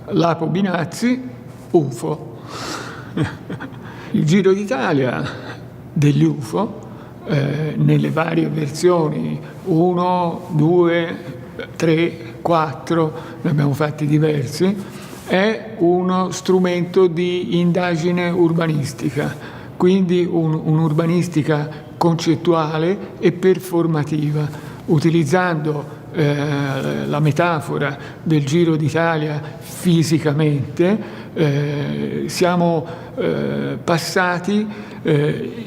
Lapo Binazzi, UFO. Il Giro d'Italia degli UFO, nelle varie versioni 1, 2, 3, 4, ne abbiamo fatti diversi, è uno strumento di indagine urbanistica, quindi un'urbanistica concettuale e performativa, utilizzando la metafora del Giro d'Italia fisicamente. Siamo passati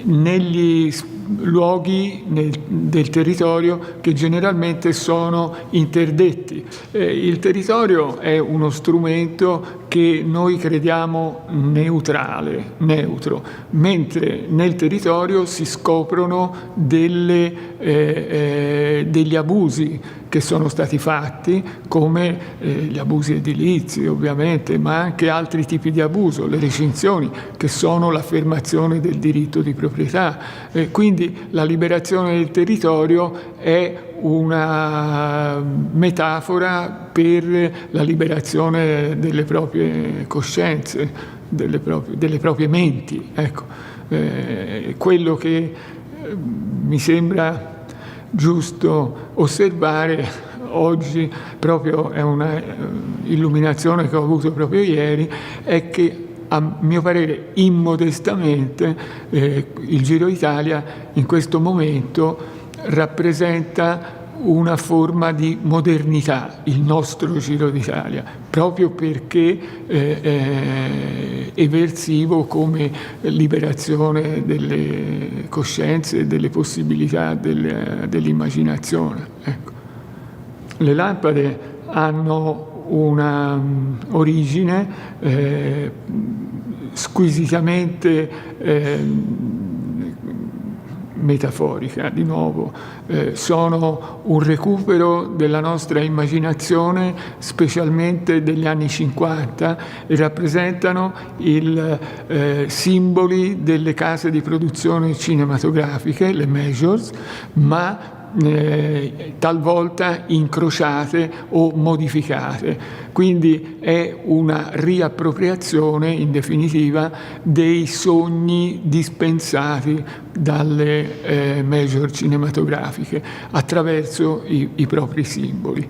negli luoghi del territorio che generalmente sono interdetti. Il territorio è uno strumento che noi crediamo neutro, mentre nel territorio si scoprono degli abusi che sono stati fatti, come gli abusi edilizi ovviamente, ma anche altri tipi di abuso, le recinzioni, che sono l'affermazione del diritto di proprietà. Quindi la liberazione del territorio è una metafora per la liberazione delle proprie coscienze, delle proprie menti. Ecco. Quello che mi sembra giusto osservare oggi, proprio è una illuminazione che ho avuto proprio ieri, è che a mio parere immodestamente il Giro d'Italia in questo momento rappresenta una forma di modernità, il nostro Giro d'Italia, proprio perché eversivo come liberazione delle coscienze e delle possibilità dell'immaginazione. Ecco. Le lampade hanno una origine squisitamente metaforica, di nuovo, sono un recupero della nostra immaginazione, specialmente degli anni 50, e rappresentano i simboli delle case di produzione cinematografiche, le majors, ma talvolta incrociate o modificate. Quindi è una riappropriazione, in definitiva, dei sogni dispensati dalle major cinematografiche attraverso i propri simboli.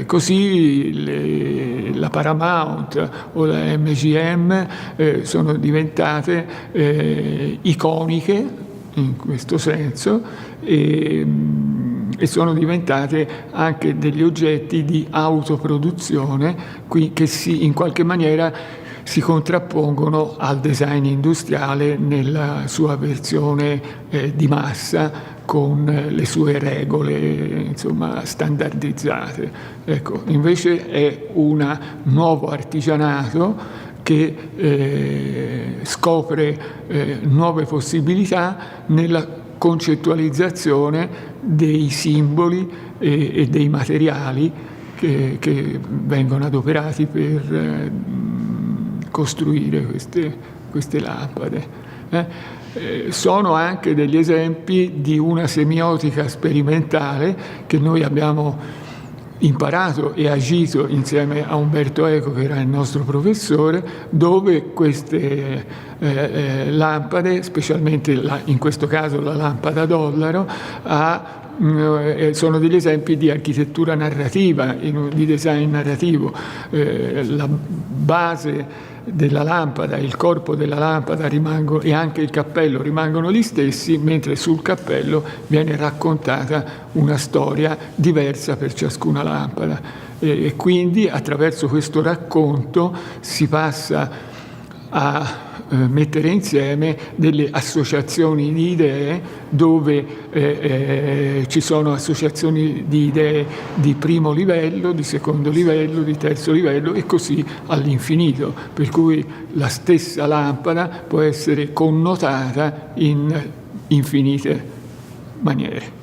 Così la Paramount o la MGM sono diventate iconiche in questo senso, e sono diventate anche degli oggetti di autoproduzione che in qualche maniera si contrappongono al design industriale nella sua versione di massa, con le sue regole, insomma, standardizzate. Ecco, invece è un nuovo artigianato che scopre nuove possibilità nella concettualizzazione dei simboli e dei materiali che vengono adoperati per costruire queste lampade. Sono anche degli esempi di una semiotica sperimentale che noi abbiamo imparato e agito insieme a Umberto Eco, che era il nostro professore, dove queste lampade, specialmente in questo caso la lampada dollaro, sono degli esempi di architettura narrativa, di design narrativo. La base della lampada, il corpo della lampada e anche il cappello rimangono gli stessi, mentre sul cappello viene raccontata una storia diversa per ciascuna lampada. E quindi attraverso questo racconto si passa a mettere insieme delle associazioni di idee, dove ci sono associazioni di idee di primo livello, di secondo livello, di terzo livello e così all'infinito, per cui la stessa lampada può essere connotata in infinite maniere.